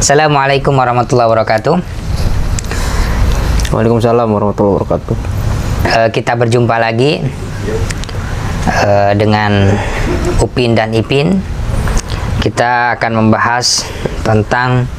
Assalamualaikum warahmatullahi wabarakatuh. Waalaikumsalam warahmatullahi wabarakatuh. Kita berjumpa lagi dengan Upin dan Ipin. Kita akan membahas tentang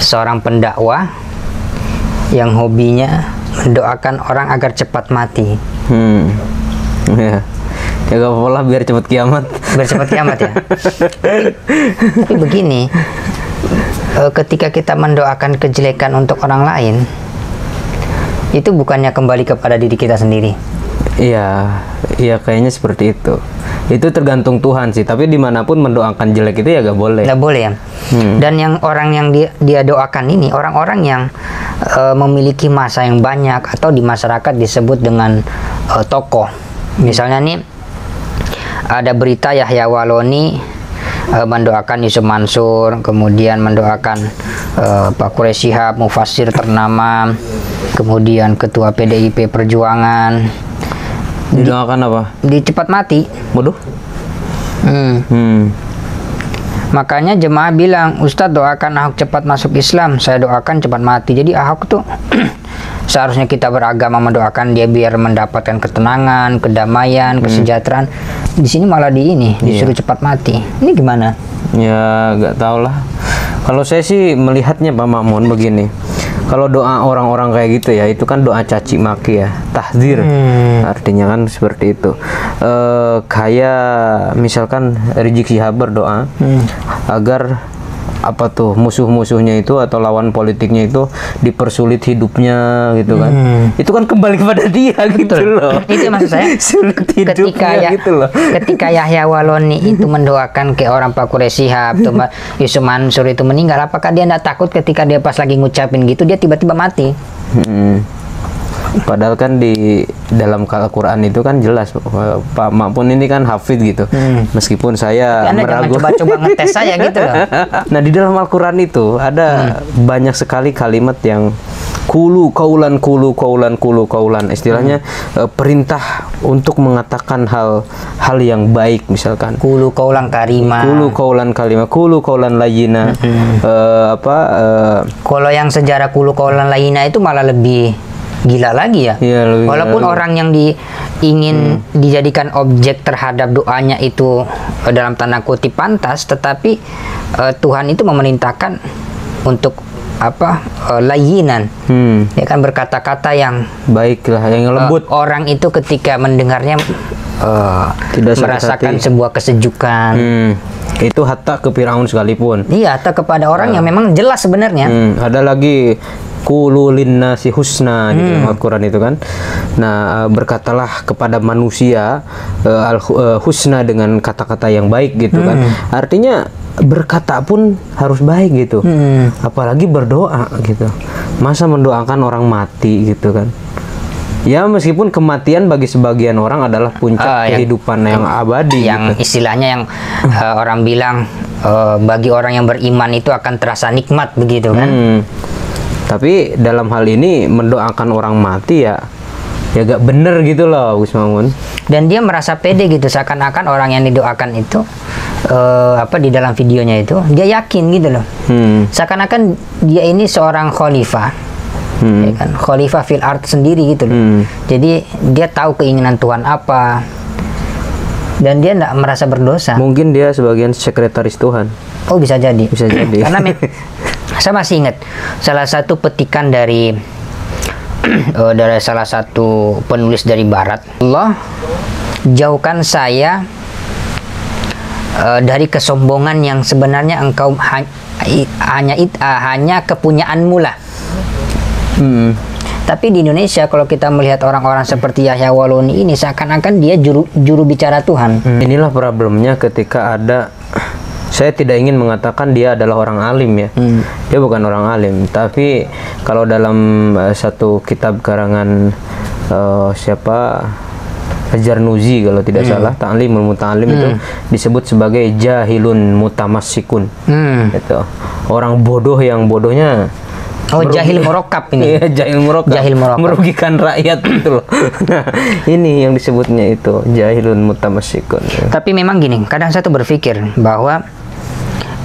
seorang pendakwah yang hobinya mendoakan orang agar cepat mati. Ya, ya gak apa-apa lah, biar cepat kiamat. Biar cepat kiamat ya. Tapi begini, ketika kita mendoakan kejelekan untuk orang lain, itu bukannya kembali kepada diri kita sendiri? Iya, iya kayaknya seperti itu. Itu tergantung Tuhan sih. Tapi dimanapun mendoakan jelek itu ya gak boleh. Gak boleh ya. Dan yang orang yang dia doakan ini orang-orang yang memiliki massa yang banyak atau di masyarakat disebut dengan tokoh. Misalnya nih ada berita Yahya Waloni mendoakan Yusuf Mansur, kemudian mendoakan Pak Quraish Shihab, mufassir ternama, kemudian ketua PDIP Perjuangan. Didoakan apa? Di cepat mati. Waduh. Makanya jemaah bilang, Ustadz doakan Ahok cepat masuk Islam. Saya doakan cepat mati. Jadi Ahok tuh seharusnya kita beragama mendoakan dia biar mendapatkan ketenangan, kedamaian, kesejahteraan. Di sini malah disuruh cepat mati. Ini gimana? Ya gak tau lah. Kalau saya sih melihatnya Pak Mamun begini. Kalau doa orang-orang kayak gitu ya, itu kan doa caci maki ya, tahdzir. Artinya kan seperti itu. Kayak misalkan Rizik Syihab berdoa agar apa tuh musuh-musuhnya itu atau lawan politiknya itu dipersulit hidupnya gitu kan. Itu kan kembali kepada dia gitu loh. Itu maksud saya. Sulit hidupnya gitu loh. Ketika Yahya Waloni itu mendoakan ke orang Pak Quraish Shihab, Yusuf Mansur itu meninggal, apakah dia tidak takut ketika dia pas lagi ngucapin gitu dia tiba-tiba mati? Padahal kan di dalam Al-Quran itu kan jelas, Pak Maupun ini kan hafid gitu. Meskipun saya meragu. Coba ngetes saya gitu loh. Nah di dalam Al-Quran itu ada banyak sekali kalimat yang kulu kaulan, istilahnya perintah untuk mengatakan hal yang baik, misalkan kulu kaulan karima, kulu kaulan layina. Kalau yang sejarah kulu kaulan layina itu malah lebih gila lagi ya. Walaupun orang yang ingin dijadikan objek terhadap doanya itu dalam tanda kutip pantas, tetapi Tuhan itu memerintahkan untuk layinan, ya kan, berkata-kata yang baiklah, yang lembut. Orang itu ketika mendengarnya tidak merasakan sebuah kesejukan. Itu hatta ke Firaun sekalipun. Iya, hatta kepada orang yang memang jelas sebenarnya. Ada lagi Qulu linnasi husna di dalam Al-Quran itu kan. Nah, berkatalah kepada manusia husna dengan kata-kata yang baik gitu kan. Artinya berkata pun harus baik gitu. Apalagi berdoa gitu. Masa mendoakan orang mati gitu kan. Ya meskipun kematian bagi sebagian orang adalah puncak kehidupan yang abadi. Yang gitu. Istilahnya yang orang bilang bagi orang yang beriman itu akan terasa nikmat begitu kan. Tapi dalam hal ini mendoakan orang mati ya gak bener gitu loh Gus Mamun. Dan dia merasa pede gitu, seakan-akan orang yang didoakan itu di dalam videonya itu dia yakin gitu loh. Seakan-akan dia ini seorang khalifah. Ya kan? Khalifah fil ard sendiri gitu loh. Jadi dia tahu keinginan Tuhan apa. Dan dia tidak merasa berdosa. Mungkin dia sebagian sekretaris Tuhan. Oh, bisa jadi. Bisa jadi. Karena saya masih ingat salah satu petikan dari salah satu penulis dari Barat. Allah, jauhkan saya dari kesombongan yang sebenarnya engkau hanya kepunyaanmu lah. Tapi di Indonesia kalau kita melihat orang-orang seperti Yahya Waloni ini seakan-akan dia juru bicara Tuhan. Inilah problemnya ketika ada, saya tidak ingin mengatakan dia adalah orang alim ya. Dia bukan orang alim, tapi kalau dalam satu kitab karangan Zarnuzi kalau tidak salah, Ta'limul Muta'alim itu disebut sebagai jahilun mutamassikun. Gitu. Orang bodoh yang bodohnya jahil merokap ini. Iya, jahil merokap. Merugikan rakyat gitu loh. Nah, ini yang disebutnya itu jahilun mutamassikun. Tapi memang gini, kadang saya tuh berpikir bahwa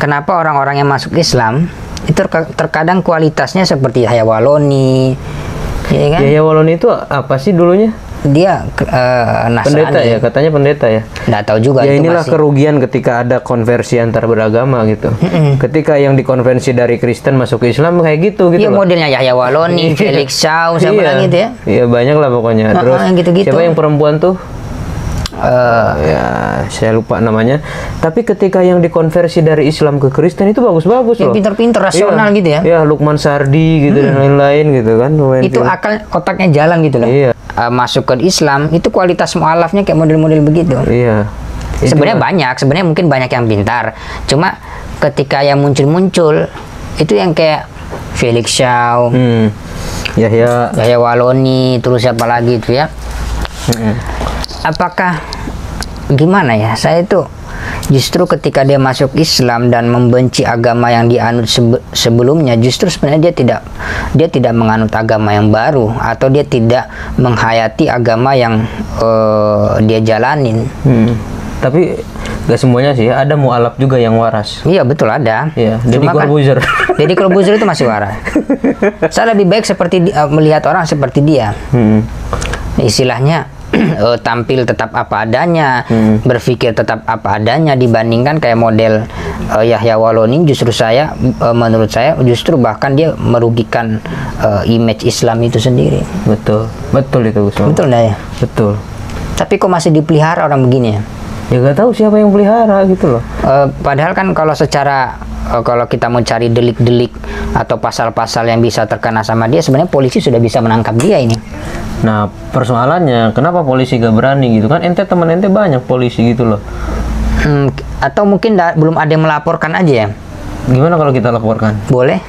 kenapa orang-orang yang masuk Islam itu terkadang kualitasnya seperti Yahya Waloni, ya kan? Yahya Waloni itu apa sih dulunya? Dia Nasrani. Pendeta ya, katanya pendeta ya. Nggak tahu juga. Ya itu inilah masih kerugian ketika ada konversi antar beragama gitu. Ketika yang dikonversi dari Kristen masuk ke Islam kayak gitu ya, loh. modelnya Yahya Waloni, Felix Shaw, siapa lagi itu ya? Iya banyak lah pokoknya. Terus yang gitu-gitu. siapa yang perempuan tuh? Ya saya lupa namanya. Tapi ketika yang dikonversi dari Islam ke Kristen itu bagus-bagus Yang loh. pinter-pinter, rasional Iya. gitu ya. Ya Lukman Sardi gitu dan lain-lain gitu kan. Itu akal otaknya jalan gitu loh. Iya. Masuk ke Islam itu kualitas mualafnya kayak model-model begitu. Iya. Sebenarnya banyak, sebenarnya mungkin banyak yang pintar. Cuma ketika yang muncul-muncul itu yang kayak Felix Shaw, Yahya Waloni, terus siapa lagi itu ya? Apakah gimana ya? Saya itu justru ketika dia masuk Islam dan membenci agama yang dianut sebelumnya, justru sebenarnya dia tidak menganut agama yang baru, atau dia tidak menghayati agama yang dia jalanin. Tapi gak semuanya sih, ada mualaf juga yang waras. Iya betul ada. Iya, Deddy Corbuzier. Deddy Corbuzier itu masih waras. Saya lebih baik seperti melihat orang seperti dia. Istilahnya tampil tetap apa adanya, berpikir tetap apa adanya, dibandingkan kayak model Yahya Waloni. Justru menurut saya justru bahkan dia merugikan image Islam itu sendiri. Betul itu Gus. Betul nggak ya? Betul. Tapi kok masih dipelihara orang begini ya? Ya gak tahu siapa yang pelihara gitu loh. Padahal kan kalau secara kalau kita mau cari delik-delik atau pasal-pasal yang bisa terkena sama dia, sebenarnya polisi sudah bisa menangkap dia ini. Nah persoalannya kenapa polisi gak berani gitu kan? Ente temen ente banyak polisi gitu loh. Atau mungkin belum ada yang melaporkan aja ya? Gimana kalau kita laporkan? Boleh.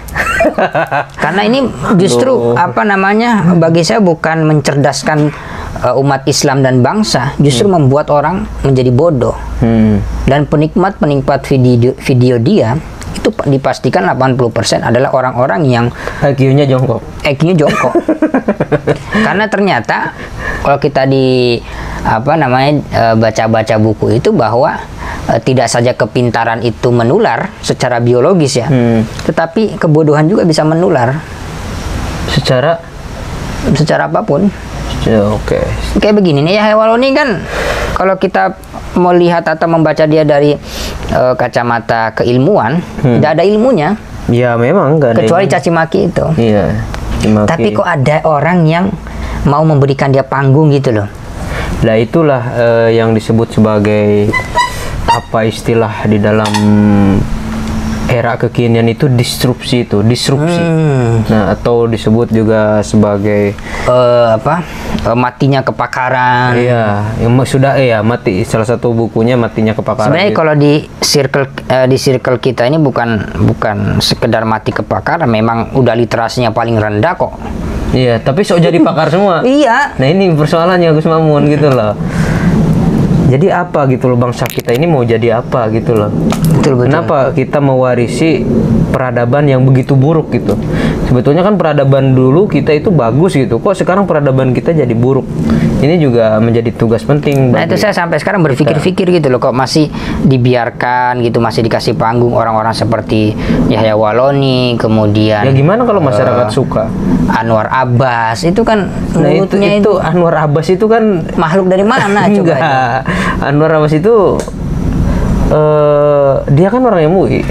Karena ini justru bagi saya bukan mencerdaskan umat Islam dan bangsa, justru membuat orang menjadi bodoh. Dan penikmat video dia itu dipastikan 80% adalah orang-orang yang IQ-nya jongkok. Karena ternyata kalau kita baca-baca buku itu bahwa tidak saja kepintaran itu menular secara biologis ya, tetapi kebodohan juga bisa menular secara apapun. Ya, oke. Kayak begini nih, Yahya Waloni kan kalau kita melihat atau membaca dia dari kacamata keilmuan, tidak ada ilmunya. Ya memang nggak ada. Kecuali caci maki itu. Iya. Tapi kok ada orang yang mau memberikan dia panggung gitu loh. Nah itulah yang disebut sebagai apa istilah di dalam era kekinian itu disrupsi. Nah atau disebut juga sebagai matinya kepakaran. Iya, mati. Salah satu bukunya matinya kepakaran. Sebenarnya kalau di circle kita ini bukan sekedar mati kepakaran, memang udah literasinya paling rendah kok. Iya, tapi sok jadi pakar semua. Iya. Nah ini persoalannya Gus Mamun gitu loh. Jadi apa gitu loh, bangsa kita ini mau jadi apa gitu loh. Betul. Kenapa kita mewarisi peradaban yang begitu buruk gitu? Sebetulnya kan peradaban dulu kita itu bagus gitu. Kok sekarang peradaban kita jadi buruk? Ini juga menjadi tugas penting. Nah itu saya sampai sekarang berpikir-pikir gitu loh, kok masih dibiarkan gitu, masih dikasih panggung orang-orang seperti Yahya Waloni, kemudian. Ya gimana kalau masyarakat suka? Anwar Abbas itu kan. Nah itu Anwar Abbas itu kan makhluk dari mana coba? Anwar Abbas itu dia kan orang MUI.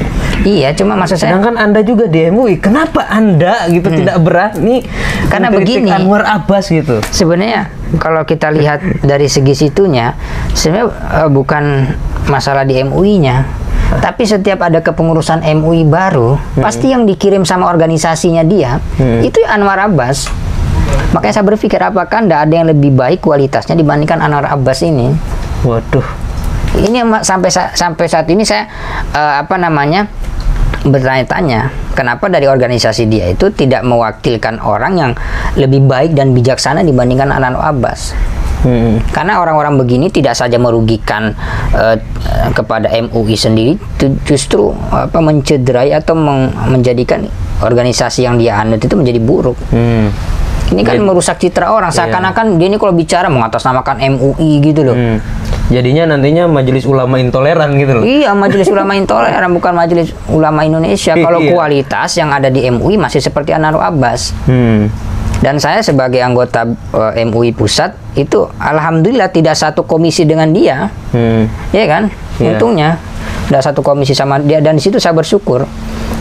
Iya, cuma maksud saya. Sedangkan Anda juga di MUI. Kenapa Anda gitu tidak berani? Karena begini. Anwar Abbas gitu. Sebenarnya kalau kita lihat dari segi situnya, sebenarnya bukan masalah di MUI-nya. Tapi setiap ada kepengurusan MUI baru, pasti yang dikirim sama organisasinya dia, itu Anwar Abbas. Makanya saya berpikir apakah tidak ada yang lebih baik kualitasnya dibandingkan Anwar Abbas ini. Waduh. Ini sampai saat ini saya bertanya-tanya kenapa dari organisasi dia itu tidak mewakilkan orang yang lebih baik dan bijaksana dibandingkan Anwar Abbas. Karena orang-orang begini tidak saja merugikan kepada MUI sendiri, justru mencederai atau menjadikan organisasi yang dia anut itu menjadi buruk. Ini kan merusak citra orang, seakan-akan dia ini kalau bicara mengatasnamakan MUI gitu loh. Jadinya nantinya majelis ulama intoleran gitu loh. Iya, majelis ulama intoleran, bukan majelis ulama Indonesia. Kalau kualitas yang ada di MUI masih seperti Anwar Abbas. Dan saya sebagai anggota MUI pusat itu alhamdulillah tidak satu komisi dengan dia. Ya kan? Untungnya tidak satu komisi sama dia, dan di situ saya bersyukur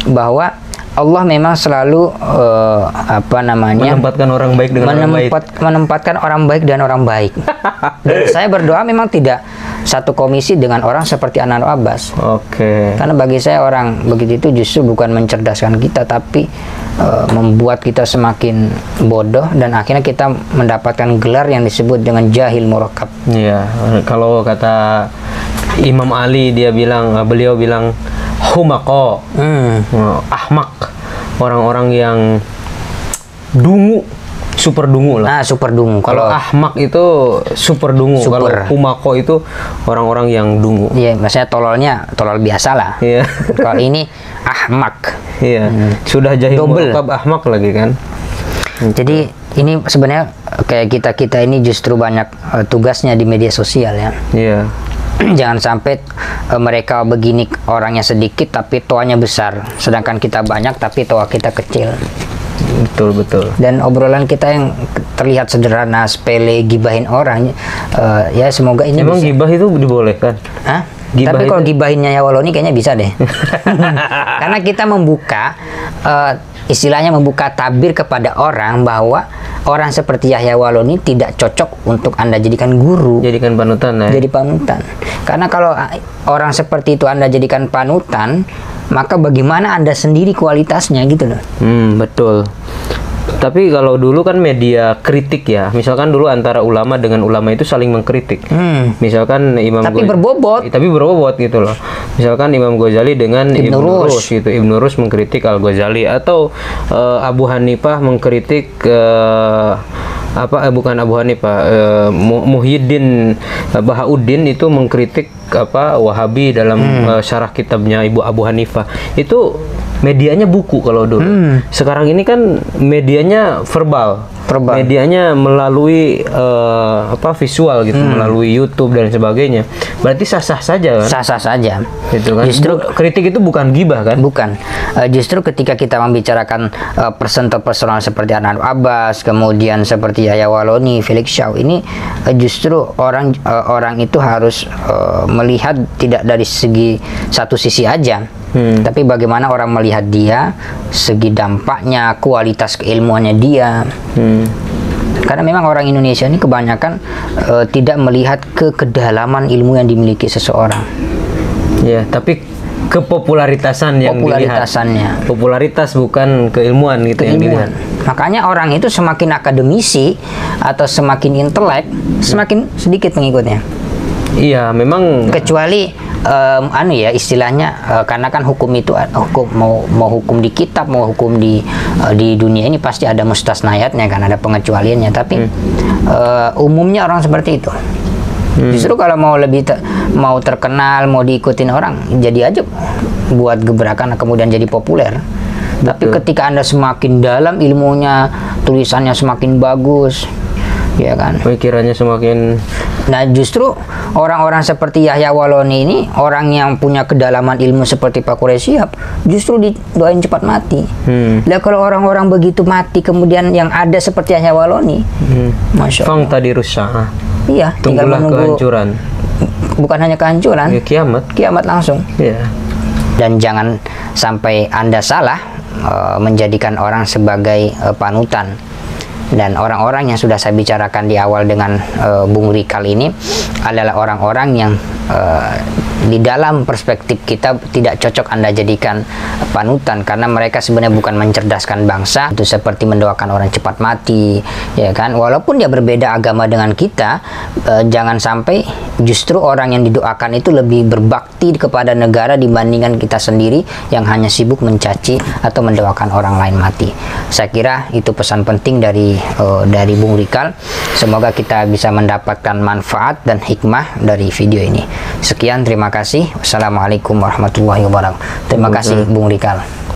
bahwa Allah memang selalu menempatkan orang baik dengan orang baik. Menempatkan orang baik dan orang baik. Dan saya berdoa memang tidak satu komisi dengan orang seperti Anwar Abbas. Karena bagi saya orang begitu itu justru bukan mencerdaskan kita, tapi membuat kita semakin bodoh, dan akhirnya kita mendapatkan gelar yang disebut dengan jahil murakkab. Iya, kalau kata Imam Ali, beliau bilang humaqo, ahmak, orang-orang yang dungu, super dungu lah. Super dungu. Kalau ahmak itu super dungu. Kalau humaqo itu orang-orang yang dungu. Iya, maksudnya tolol biasa lah. Iya. Kalau ini ahmak. Iya. Sudah jahil murakkab ahmak lagi kan. Jadi ini sebenarnya kayak kita ini justru banyak tugasnya di media sosial ya. Iya. Jangan sampai mereka begini orangnya sedikit tapi toanya besar, sedangkan kita banyak tapi toa kita kecil. Betul. Dan obrolan kita yang terlihat sederhana, sepele, gibahin orang, ya semoga ini emang gibah itu dibolehkan? Hah? Tapi kalau gibahinnya ya Waloni kayaknya bisa deh. Karena kita membuka istilahnya membuka tabir kepada orang bahwa orang seperti Yahya Waloni tidak cocok untuk Anda jadikan guru, jadikan panutan ya. Jadi panutan. Karena kalau orang seperti itu Anda jadikan panutan, maka bagaimana Anda sendiri kualitasnya gitu loh. Betul. Tapi kalau dulu kan media kritik ya, misalkan dulu antara ulama dengan ulama itu saling mengkritik. Misalkan tapi berbobot gitu loh. Misalkan Imam Ghazali dengan Ibnu Rus gitu. Ibnu Rus mengkritik Al Ghazali, atau Abu Hanifah mengkritik bukan Abu Hanifah, Muhyiddin Bahauddin itu mengkritik Wahabi dalam syarah kitabnya Ibu Abu Hanifah. Itu medianya buku kalau dulu. Sekarang ini kan medianya verbal. Medianya melalui visual gitu, melalui YouTube dan sebagainya. Berarti sah-sah saja kan? Sah-sah saja. Gitu kan? Justru kritik itu bukan gibah kan? Bukan. Justru ketika kita membicarakan personal seperti Anwar Abbas, kemudian seperti Yahya Waloni, Felix Shaw, ini justru orang itu harus melihat tidak dari satu sisi aja. Tapi bagaimana orang melihat dia, segi dampaknya, kualitas keilmuannya dia. Karena memang orang Indonesia ini kebanyakan tidak melihat kedalaman ilmu yang dimiliki seseorang. Ya, tapi kepopularitasan yang dilihat. Popularitas bukan keilmuan gitu yang dilihat. Makanya orang itu semakin akademisi atau semakin intelek, semakin sedikit pengikutnya. Iya, memang. Kecuali istilahnya karena kan hukum itu mau hukum di kitab, mau hukum di dunia ini pasti ada mustasnayatnya kan, ada pengecualiannya. Tapi umumnya orang seperti itu. Justru kalau mau terkenal, mau diikutin orang, jadi aja buat gebrakan kemudian jadi populer. Tapi ketika Anda semakin dalam ilmunya, tulisannya semakin bagus, ya kan, pikirannya semakin. Nah, justru orang-orang seperti Yahya Waloni ini, orang yang punya kedalaman ilmu seperti Pak Quraisy Shihab, justru didoain cepat mati. Nah, kalau orang-orang begitu mati, kemudian yang ada seperti Yahya Waloni, Masya Allah. Fang tadi rusak. Iya, tinggal menunggu kehancuran. Bukan hanya kehancuran, ya, kiamat langsung. Yeah. Dan jangan sampai Anda salah menjadikan orang sebagai panutan. Dan orang-orang yang sudah saya bicarakan di awal dengan Bung Rikal ini adalah orang-orang yang di dalam perspektif kita tidak cocok Anda jadikan panutan, karena mereka sebenarnya bukan mencerdaskan bangsa. Itu seperti mendoakan orang cepat mati, ya kan? Walaupun dia berbeda agama dengan kita, jangan sampai justru orang yang didoakan itu lebih berbakti kepada negara dibandingkan kita sendiri yang hanya sibuk mencaci atau mendoakan orang lain mati. Saya kira itu pesan penting dari Bung Rikal. Semoga kita bisa mendapatkan manfaat dan hikmah dari video ini. Sekian, terima kasih. Wassalamualaikum warahmatullahi wabarakatuh. Terima kasih Bung Rikal.